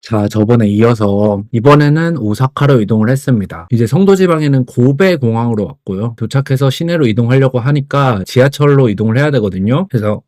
자, 저번에 이어서 이번에는 오사카로 이동을 했습니다. 이제 성도 지방에는 고베 공항으로 왔고요. 도착해서 시내로 이동하려고 하니까 지하철로 이동을 해야 되거든요. 그래서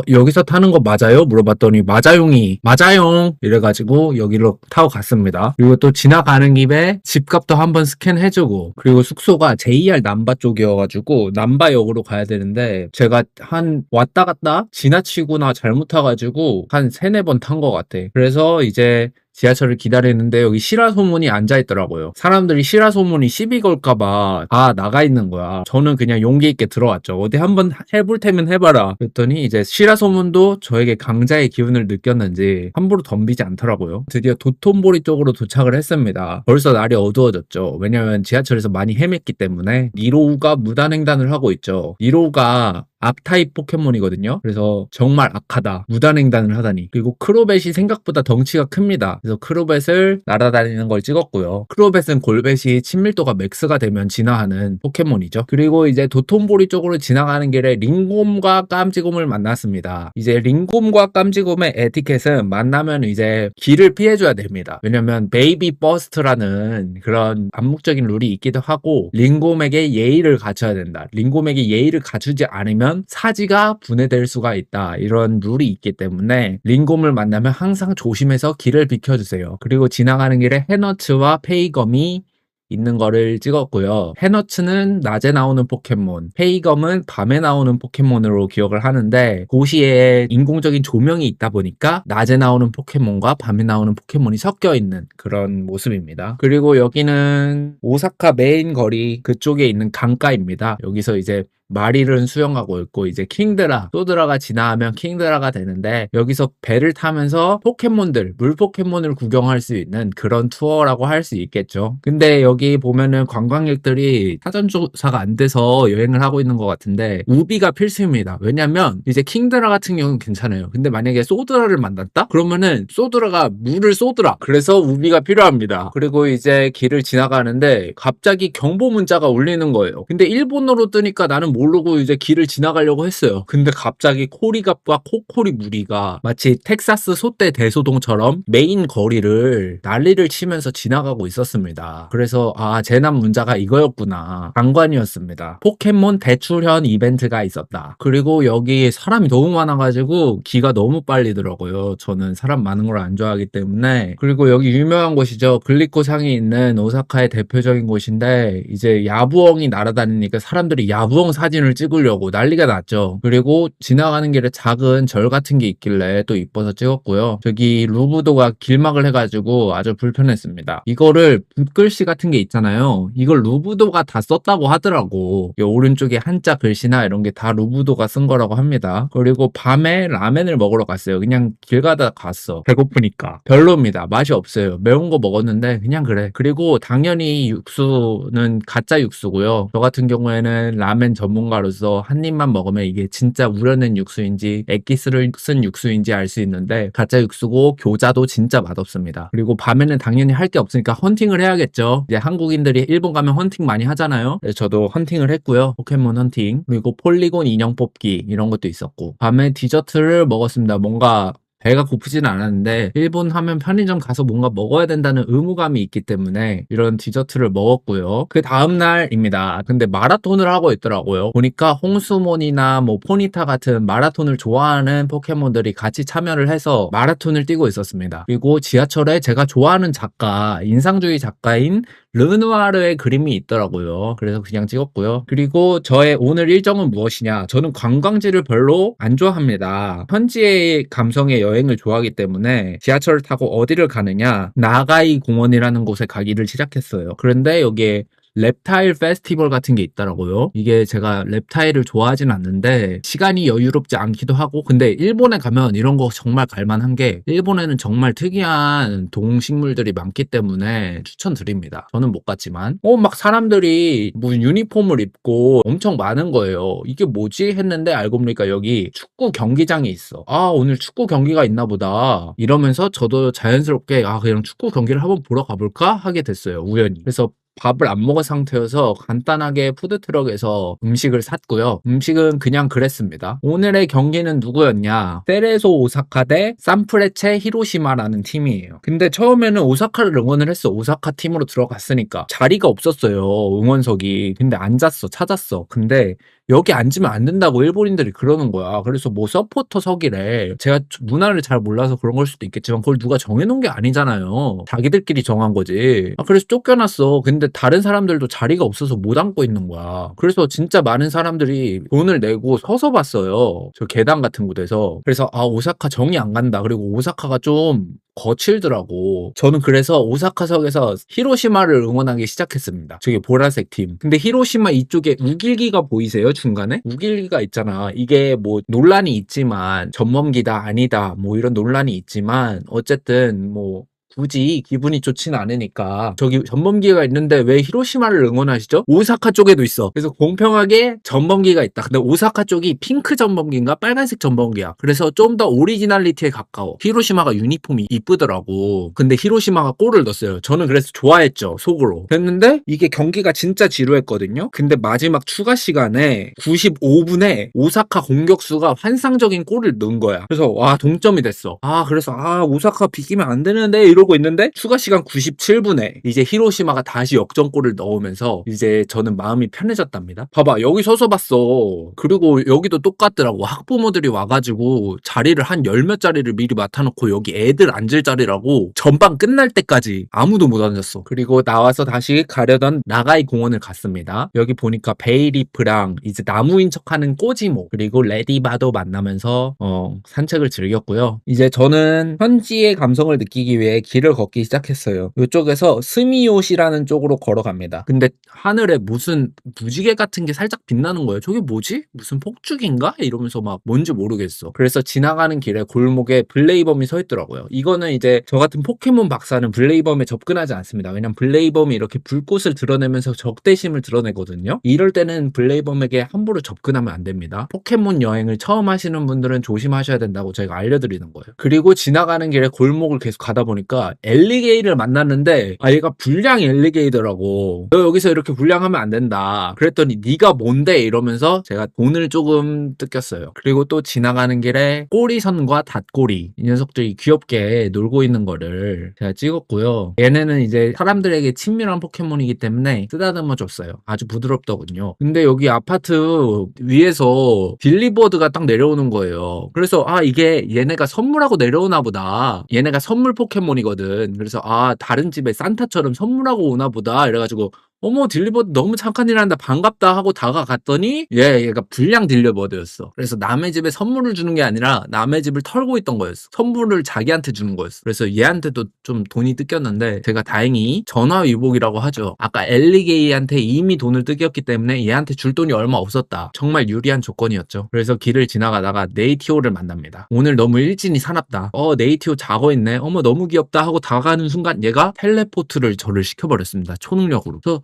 여기서 타는 거 맞아요? 물어봤더니 맞아용이 맞아용 이래가지고 여기로 타고 갔습니다. 그리고 또 지나가는 김에 집값도 한번 스캔해주고, 그리고 숙소가 JR 남바 쪽이어가지고 남바역으로 가야 되는데 제가 한 왔다 갔다 지나치거나 잘못 타가지고 한 세네 번 탄 것 같아. 그래서 이제 지하철을 기다리는데 여기 실화 소문이 앉아있더라고요. 사람들이 실화 소문이 시비 걸까봐 다 나가 있는 거야. 저는 그냥 용기 있게 들어왔죠. 어디 한번 해볼 테면 해봐라. 그랬더니 이제 실화 소문도 저에게 강자의 기운을 느꼈는지 함부로 덤비지 않더라고요. 드디어 도톤보리 쪽으로 도착을 했습니다. 벌써 날이 어두워졌죠. 왜냐면 지하철에서 많이 헤맸기 때문에. 니로우가 무단횡단을 하고 있죠. 니로우가 악타입 포켓몬이거든요. 그래서 정말 악하다. 무단횡단을 하다니. 그리고 크로벳이 생각보다 덩치가 큽니다. 그래서 크로벳을 날아다니는 걸 찍었고요. 크로벳은 골벳이 친밀도가 맥스가 되면 진화하는 포켓몬이죠. 그리고 이제 도톤보리 쪽으로 지나가는 길에 링곰과 깜지곰을 만났습니다. 이제 링곰과 깜지곰의 에티켓은 만나면 이제 길을 피해줘야 됩니다. 왜냐면 베이비 버스트라는 그런 암묵적인 룰이 있기도 하고, 링곰에게 예의를 갖춰야 된다. 링곰에게 예의를 갖추지 않으면 사지가 분해될 수가 있다. 이런 룰이 있기 때문에 링곰을 만나면 항상 조심해서 길을 비켜주세요. 그리고 지나가는 길에 해너츠와 페이검이 있는 거를 찍었고요. 해너츠는 낮에 나오는 포켓몬, 페이검은 밤에 나오는 포켓몬으로 기억을 하는데, 도시에 인공적인 조명이 있다 보니까 낮에 나오는 포켓몬과 밤에 나오는 포켓몬이 섞여 있는 그런 모습입니다. 그리고 여기는 오사카 메인 거리 그쪽에 있는 강가입니다. 여기서 이제 마리를 수영하고 있고, 이제 킹드라, 소드라가 지나가면 킹드라가 되는데, 여기서 배를 타면서 포켓몬들, 물 포켓몬을 구경할 수 있는 그런 투어라고 할 수 있겠죠. 근데 여기 보면은 관광객들이 사전 조사가 안 돼서 여행을 하고 있는 것 같은데, 우비가 필수입니다. 왜냐면 이제 킹드라 같은 경우는 괜찮아요. 근데 만약에 소드라를 만났다? 그러면은 소드라가 물을 쏘더라. 그래서 우비가 필요합니다. 그리고 이제 길을 지나가는데 갑자기 경보 문자가 울리는 거예요. 근데 일본어로 뜨니까 나는 모르고 이제 길을 지나가려고 했어요. 근데 갑자기 코리갑과 코코리 무리가 마치 텍사스 소떼 대소동처럼 메인 거리를 난리를 치면서 지나가고 있었습니다. 그래서 재난 문자가 이거였구나. 장관이었습니다. 포켓몬 대출현 이벤트가 있었다. 그리고 여기 사람이 너무 많아가지고 기가 너무 빨리더라고요. 저는 사람 많은 걸 안 좋아하기 때문에. 그리고 여기 유명한 곳이죠. 글리코상에 있는 오사카의 대표적인 곳인데, 이제 야부엉이 날아다니니까 사람들이 야부엉 사진을 찍으려고 난리가 났죠. 그리고 지나가는 길에 작은 절 같은 게 있길래 또 이뻐서 찍었고요. 저기 루브도가 길막을 해가지고 아주 불편했습니다. 이거를 붓글씨 같은 게 있잖아요. 이걸 루브도가 다 썼다고 하더라고. 오른쪽에 한자 글씨나 이런 게 다 루브도가 쓴 거라고 합니다. 그리고 밤에 라멘을 먹으러 갔어요. 그냥 길 가다 갔어. 배고프니까. 별로입니다. 맛이 없어요. 매운 거 먹었는데 그냥 그래. 그리고 당연히 육수는 가짜 육수고요. 저 같은 경우에는 라멘 전문가로서 한 입만 먹으면 이게 진짜 우려낸 육수인지 액기스를 쓴 육수인지 알 수 있는데, 가짜 육수고 교자도 진짜 맛없습니다. 그리고 밤에는 당연히 할 게 없으니까 헌팅을 해야겠죠. 이제 한국인들이 일본 가면 헌팅 많이 하잖아요. 그래서 저도 헌팅을 했고요. 포켓몬 헌팅. 그리고 폴리곤 인형 뽑기 이런 것도 있었고, 밤에 디저트를 먹었습니다. 뭔가 배가 고프지는 않았는데 일본 하면 편의점 가서 뭔가 먹어야 된다는 의무감이 있기 때문에 이런 디저트를 먹었고요. 그 다음날입니다. 근데 마라톤을 하고 있더라고요. 보니까 홍수몬이나 뭐 포니타 같은 마라톤을 좋아하는 포켓몬들이 같이 참여를 해서 마라톤을 뛰고 있었습니다. 그리고 지하철에 제가 좋아하는 작가, 인상주의 작가인 르누아르의 그림이 있더라고요. 그래서 그냥 찍었고요. 그리고 저의 오늘 일정은 무엇이냐? 저는 관광지를 별로 안 좋아합니다. 현지의 감성의 여행을 좋아하기 때문에 지하철을 타고 어디를 가느냐? 나가이 공원이라는 곳에 가기를 시작했어요. 그런데 여기에 reptile 페스티벌 같은 게 있더라고요. 이게 제가 reptile을 좋아하진 않는데 시간이 여유롭지 않기도 하고, 근데 일본에 가면 이런 거 정말 갈만한 게, 일본에는 정말 특이한 동식물들이 많기 때문에 추천드립니다. 저는 못 갔지만 막 사람들이 무슨 유니폼을 입고 엄청 많은 거예요. 이게 뭐지 했는데 알고 보니까 여기 축구 경기장이 있어. 오늘 축구 경기가 있나 보다 이러면서 저도 자연스럽게 그냥 축구 경기를 한번 보러 가볼까 하게 됐어요. 우연히. 그래서 밥을 안 먹은 상태여서 간단하게 푸드트럭에서 음식을 샀고요. 음식은 그냥 그랬습니다. 오늘의 경기는 누구였냐? 세레소 오사카 대 산프레체 히로시마라는 팀이에요. 근데 처음에는 오사카를 응원을 했어. 오사카 팀으로 들어갔으니까. 자리가 없었어요. 응원석이. 근데 앉았어. 찾았어. 근데 여기 앉으면 안 된다고 일본인들이 그러는 거야. 그래서 뭐 서포터석이래. 제가 문화를 잘 몰라서 그런 걸 수도 있겠지만 그걸 누가 정해놓은 게 아니잖아요. 자기들끼리 정한 거지. 그래서 쫓겨났어. 근데 다른 사람들도 자리가 없어서 못 앉고 있는 거야. 그래서 진짜 많은 사람들이 돈을 내고 서서 봤어요. 저 계단 같은 곳에서. 그래서 오사카 정이 안 간다. 그리고 오사카가 좀 거칠더라고. 저는 그래서 오사카석에서 히로시마를 응원하기 시작했습니다. 저기 보라색 팀. 근데 히로시마 이쪽에 우길기가 보이세요? 중간에? 우길기가 있잖아. 이게 뭐 논란이 있지만 전범기다 아니다 뭐 이런 논란이 있지만 어쨌든 뭐 굳이 기분이 좋지는 않으니까 저기 전범기가 있는데 왜 히로시마를 응원하시죠? 오사카 쪽에도 있어. 그래서 공평하게 전범기가 있다. 근데 오사카 쪽이 핑크 전범기인가 빨간색 전범기야. 그래서 좀 더 오리지널리티에 가까워. 히로시마가 유니폼이 이쁘더라고. 근데 히로시마가 골을 넣었어요. 저는 그래서 좋아했죠. 속으로. 됐는데 이게 경기가 진짜 지루했거든요. 근데 마지막 추가 시간에 95분에 오사카 공격수가 환상적인 골을 넣은 거야. 그래서 와 동점이 됐어. 그래서 오사카 비기면 안 되는데 이러고 있는데 추가 시간 97분에 이제 히로시마가 다시 역전골을 넣으면서 이제 저는 마음이 편해졌답니다. 봐봐 여기 서서 봤어. 그리고 여기도 똑같더라고. 학부모들이 와가지고 자리를 한 열 몇 자리를 미리 맡아놓고 여기 애들 앉을 자리라고 전반 끝날 때까지 아무도 못 앉았어. 그리고 나와서 다시 가려던 나가이 공원을 갔습니다. 여기 보니까 베이리프랑 이제 나무인 척하는 꼬지모 그리고 레디바도 만나면서 산책을 즐겼고요. 이제 저는 현지의 감성을 느끼기 위해 길을 걷기 시작했어요. 이쪽에서 스미요시라는 쪽으로 걸어갑니다. 근데 하늘에 무슨 무지개 같은 게 살짝 빛나는 거예요. 저게 뭐지? 무슨 폭죽인가? 이러면서 막 뭔지 모르겠어. 그래서 지나가는 길에 골목에 블레이범이 서 있더라고요. 이거는 이제 저 같은 포켓몬 박사는 블레이범에 접근하지 않습니다. 왜냐면 블레이범이 이렇게 불꽃을 드러내면서 적대심을 드러내거든요. 이럴 때는 블레이범에게 함부로 접근하면 안 됩니다. 포켓몬 여행을 처음 하시는 분들은 조심하셔야 된다고 제가 알려드리는 거예요. 그리고 지나가는 길에 골목을 계속 가다 보니까 엘리게이를 만났는데 얘가 불량 엘리게이더라고. 너 여기서 이렇게 불량하면 안 된다. 그랬더니 네가 뭔데 이러면서 제가 돈을 조금 뜯겼어요. 그리고 또 지나가는 길에 꼬리선과 닷꼬리 이 녀석들이 귀엽게 놀고 있는 거를 제가 찍었고요. 얘네는 이제 사람들에게 친밀한 포켓몬이기 때문에 쓰다듬어 줬어요. 아주 부드럽더군요. 근데 여기 아파트 위에서 딜리버드가 딱 내려오는 거예요. 그래서 이게 얘네가 선물하고 내려오나 보다. 얘네가 선물 포켓몬이거든. 그래서 다른 집에 산타처럼 선물하고 오나 보다. 이래가지고 어머 딜리버드 너무 착한 일 한다 반갑다 하고 다가갔더니 얘가 불량 딜리버드였어. 그래서 남의 집에 선물을 주는 게 아니라 남의 집을 털고 있던 거였어. 선물을 자기한테 주는 거였어. 그래서 얘한테도 좀 돈이 뜯겼는데 제가 다행히 전화위복이라고 하죠. 아까 엘리게이한테 이미 돈을 뜯겼기 때문에 얘한테 줄 돈이 얼마 없었다. 정말 유리한 조건이었죠. 그래서 길을 지나가다가 네이티오를 만납니다. 오늘 너무 일진이 사납다. 네이티오 자고 있네. 어머 너무 귀엽다 하고 다가가는 순간 얘가 텔레포트를 저를 시켜버렸습니다. 초능력으로. 그래서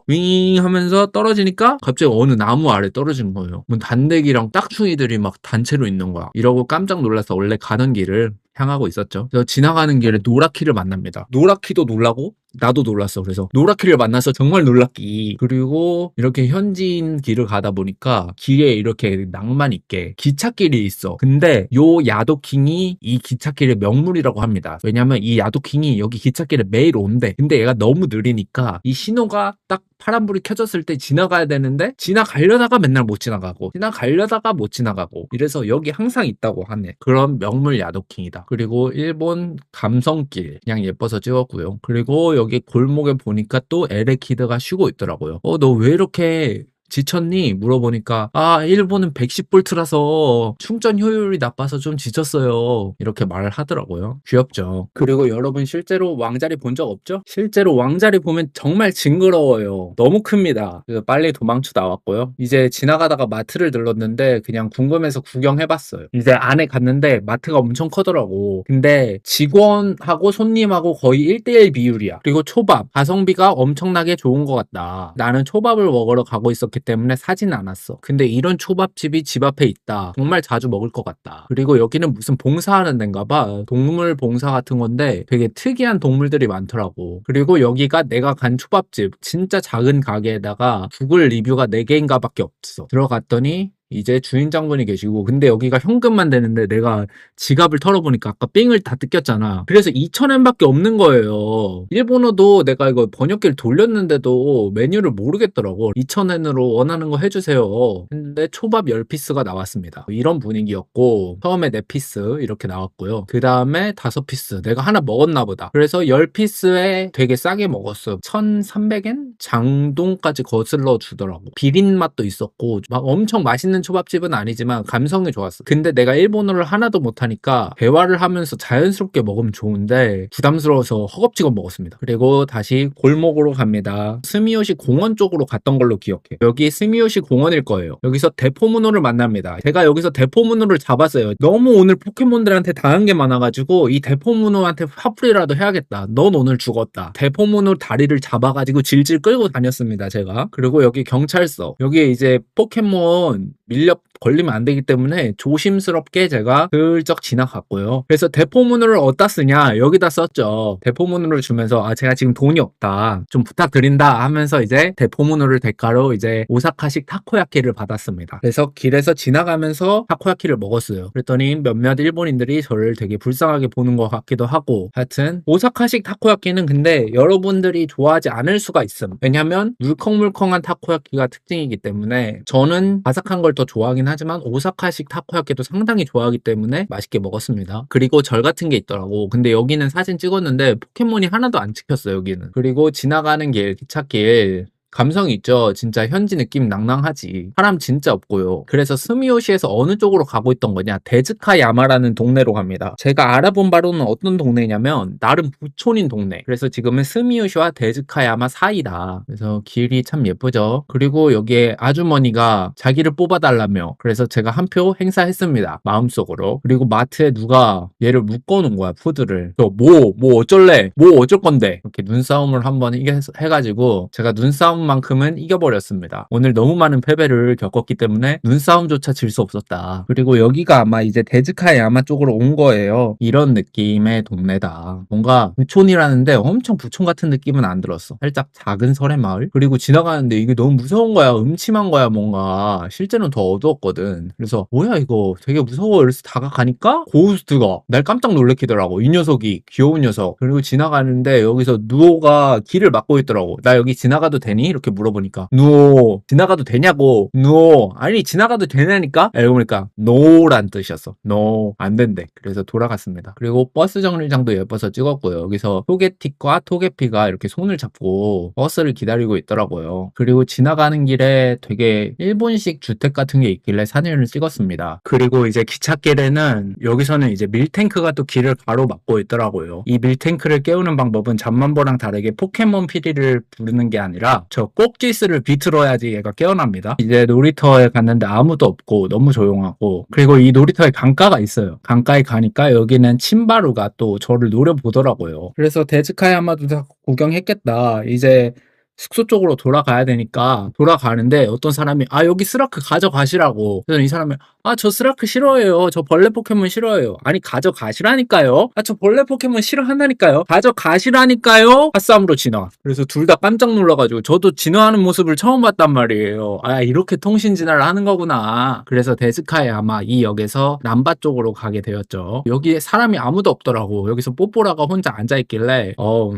윙 하면서 떨어지니까 갑자기 어느 나무 아래 떨어지는 거예요. 뭐 단대기랑 딱충이들이 막 단체로 있는 거야. 이러고 깜짝 놀라서 원래 가는 길을 향하고 있었죠. 그래서 지나가는 길에 노라키를 만납니다. 노라키도 놀라고 나도 놀랐어. 그래서 노라키를 만나서 정말 놀랐기. 그리고 이렇게 현지인 길을 가다 보니까 길에 이렇게 낭만 있게 기찻길이 있어. 근데 요 야도킹이 이 기찻길의 명물이라고 합니다. 왜냐면 이 야도킹이 여기 기찻길에 매일 온대. 근데 얘가 너무 느리니까 이 신호가 딱 파란불이 켜졌을 때 지나가야 되는데 지나가려다가 맨날 못 지나가고 지나가려다가 못 지나가고 이래서 여기 항상 있다고 하네. 그런 명물 야도킹이다. 그리고 일본 감성길 그냥 예뻐서 찍었고요. 그리고 여기 골목에 보니까 또 에레키드가 쉬고 있더라고요. 너 왜 이렇게 지쳤니? 물어보니까 일본은 110V라서 충전 효율이 나빠서 좀 지쳤어요. 이렇게 말을 하더라고요. 귀엽죠. 그리고 여러분 실제로 왕자리 본 적 없죠? 실제로 왕자리 보면 정말 징그러워요. 너무 큽니다. 그래서 빨리 도망쳐 나왔고요. 이제 지나가다가 마트를 들렀는데 그냥 궁금해서 구경해봤어요. 이제 안에 갔는데 마트가 엄청 커더라고. 근데 직원하고 손님하고 거의 1:1 비율이야. 그리고 초밥, 가성비가 엄청나게 좋은 것 같다. 나는 초밥을 먹으러 가고 있었기 그렇기 때문에 사진 않았어. 근데 이런 초밥집이 집 앞에 있다. 정말 자주 먹을 것 같다. 그리고 여기는 무슨 봉사하는 데인가 봐. 동물 봉사 같은 건데 되게 특이한 동물들이 많더라고. 그리고 여기가 내가 간 초밥집 진짜 작은 가게에다가 구글 리뷰가 4개인가 밖에 없어. 들어갔더니 이제 주인장분이 계시고, 근데 여기가 현금만 되는데 내가 지갑을 털어보니까 아까 삥을 다 뜯겼잖아. 그래서 2,000엔밖에 없는 거예요. 일본어도 내가 이거 번역기를 돌렸는데도 메뉴를 모르겠더라고. 2,000엔으로 원하는 거 해주세요. 근데 초밥 10피스가 나왔습니다. 이런 분위기였고, 처음에 4피스 이렇게 나왔고요. 그 다음에 5피스. 내가 하나 먹었나 보다. 그래서 10피스에 되게 싸게 먹었어요. 1,300엔? 장동까지 거슬러 주더라고. 비린 맛도 있었고 막 엄청 맛있는 초밥집은 아니지만 감성이 좋았어. 근데 내가 일본어를 하나도 못하니까 대화를 하면서 자연스럽게 먹으면 좋은데 부담스러워서 허겁지겁 먹었습니다. 그리고 다시 골목으로 갑니다. 스미요시 공원 쪽으로 갔던 걸로 기억해. 여기 스미요시 공원일 거예요. 여기서 대포문호를 만납니다. 제가 여기서 대포문호를 잡았어요. 너무 오늘 포켓몬들한테 당한 게 많아가지고 이 대포문호한테 화풀이라도 해야겠다. 넌 오늘 죽었다. 대포문호 다리를 잡아가지고 질질 끌고 다녔습니다, 제가. 그리고 여기 경찰서. 여기에 이제 포켓몬 밀렵 걸리면 안 되기 때문에 조심스럽게 제가 슬쩍 지나갔고요. 그래서 대포문호를 어디다 쓰냐? 여기다 썼죠. 대포문호를 주면서 제가 지금 돈이 없다. 좀 부탁드린다 하면서 이제 대포문호를 대가로 이제 오사카식 타코야키를 받았습니다. 그래서 길에서 지나가면서 타코야키를 먹었어요. 그랬더니 몇몇 일본인들이 저를 되게 불쌍하게 보는 것 같기도 하고, 하여튼 오사카식 타코야키는 근데 여러분들이 좋아하지 않을 수가 있음. 왜냐면 물컹물컹한 타코야키가 특징이기 때문에 저는 바삭한 걸 더 좋아하긴 하지만 오사카식 타코야키도 상당히 좋아하기 때문에 맛있게 먹었습니다. 그리고 절 같은 게 있더라고. 근데 여기는 사진 찍었는데 포켓몬이 하나도 안 찍혔어요, 여기는. 그리고 지나가는 길, 기찻길 감성이 있죠. 진짜 현지 느낌 낭낭하지. 사람 진짜 없고요. 그래서 스미요시에서 어느 쪽으로 가고 있던 거냐? 데즈카야마라는 동네로 갑니다. 제가 알아본 바로는 어떤 동네냐면 나름 부촌인 동네. 그래서 지금은 스미요시와 데즈카야마 사이다. 그래서 길이 참 예쁘죠. 그리고 여기에 아주머니가 자기를 뽑아달라며, 그래서 제가 한 표 행사했습니다, 마음속으로. 그리고 마트에 누가 얘를 묶어놓은 거야, 푸드를. 뭐 어쩔래? 뭐 어쩔 건데? 이렇게 눈싸움을 한번 해가지고 제가 눈싸움 만큼은 이겨버렸습니다. 오늘 너무 많은 패배를 겪었기 때문에 눈싸움조차 질 수 없었다. 그리고 여기가 아마 이제 데즈카야마 쪽으로 온 거예요. 이런 느낌의 동네다. 뭔가 부촌이라는데 엄청 부촌 같은 느낌은 안 들었어. 살짝 작은 설의 마을? 그리고 지나가는데 이게 너무 무서운 거야. 음침한 거야, 뭔가. 실제로는 더 어두웠거든. 그래서 뭐야 이거 되게 무서워. 그래서 다가가니까 고우스트가 날 깜짝 놀래키더라고. 이 녀석이, 귀여운 녀석. 그리고 지나가는데 여기서 누오가 길을 막고 있더라고. 나 여기 지나가도 되니? 이렇게 물어보니까 누오 지나가도 되냐고. 누오 아니 지나가도 되냐니까. 알고 보니까 노란 뜻이었어. 노 안 된대. 그래서 돌아갔습니다. 그리고 버스 정류장도 예뻐서 찍었고요. 여기서 토게티과 토게피가 이렇게 손을 잡고 버스를 기다리고 있더라고요. 그리고 지나가는 길에 되게 일본식 주택 같은 게 있길래 사진을 찍었습니다. 그리고 이제 기찻길에는 여기서는 이제 밀탱크가 또 길을 가로막고 있더라고요. 이 밀탱크를 깨우는 방법은 잠만보랑 다르게 포켓몬 피리를 부르는 게 아니라 저 꼭지스를 비틀어야지 얘가 깨어납니다. 이제 놀이터에 갔는데 아무도 없고 너무 조용하고, 그리고 이 놀이터에 강가가 있어요. 강가에 가니까 여기는 침바루가 또 저를 노려보더라고요. 그래서 데즈카야마도 다 구경했겠다. 이제 숙소 쪽으로 돌아가야 되니까 돌아가는데 어떤 사람이 여기 스라크 가져가시라고. 그래서 이 사람이 저 스라크 싫어해요. 저 벌레 포켓몬 싫어해요. 아니 가져가시라니까요. 저 벌레 포켓몬 싫어한다니까요. 가져가시라니까요. 핫싸움으로 진화. 그래서 둘 다 깜짝 놀라가지고 저도 진화하는 모습을 처음 봤단 말이에요. 이렇게 통신진화를 하는 거구나. 그래서 데즈카야마 이 역에서 남바 쪽으로 가게 되었죠. 여기에 사람이 아무도 없더라고. 여기서 뽀뽀라가 혼자 앉아있길래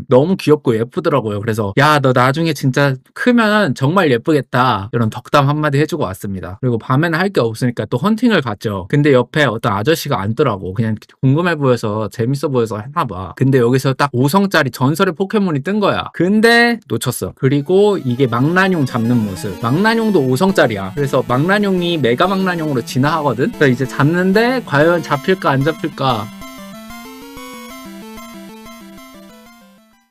너무 귀엽고 예쁘더라고요. 그래서 야 너 나중에 진짜 크면 정말 예쁘겠다, 이런 덕담 한마디 해주고 왔습니다. 그리고 밤에는 할 게 없으니까 또 헌팅을 갔죠. 근데 옆에 어떤 아저씨가 앉더라고. 그냥 궁금해 보여서 재밌어 보여서 했나봐. 근데 여기서 딱 5성짜리 전설의 포켓몬이 뜬 거야. 근데 놓쳤어. 그리고 이게 망나뇽 잡는 모습. 망나뇽도 5성짜리야. 그래서 망나뇽이 메가 망나뇽으로 진화하거든. 그래서 이제 잡는데 과연 잡힐까 안 잡힐까.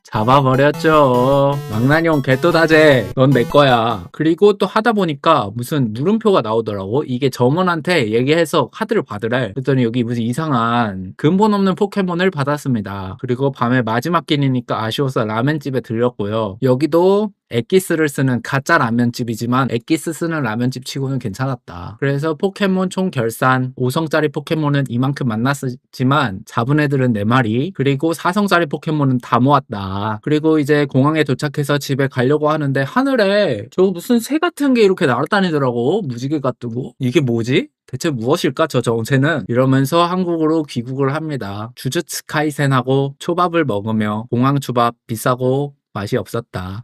잡아버렸죠. 망나뇽 개또다제 넌 내 거야. 그리고 또 하다 보니까 무슨 물음표가 나오더라고. 이게 점원한테 얘기해서 카드를 받으래. 그랬더니 여기 무슨 이상한 근본 없는 포켓몬을 받았습니다. 그리고 밤에 마지막 길이니까 아쉬워서 라멘집에 들렸고요. 여기도 엑기스를 쓰는 가짜 라면집이지만 엑기스 쓰는 라면집 치고는 괜찮았다. 그래서 포켓몬 총 결산 5성짜리 포켓몬은 이만큼 만났지만 잡은 애들은 4마리, 그리고 4성짜리 포켓몬은 다 모았다. 그리고 이제 공항에 도착해서 집에 가려고 하는데 하늘에 저 무슨 새 같은 게 이렇게 날아다니더라고. 무지개가 뜨고. 이게 뭐지? 대체 무엇일까 저 정체는? 이러면서 한국으로 귀국을 합니다. 주주츠 카이센하고 초밥을 먹으며 공항 초밥 비싸고 맛이 없었다.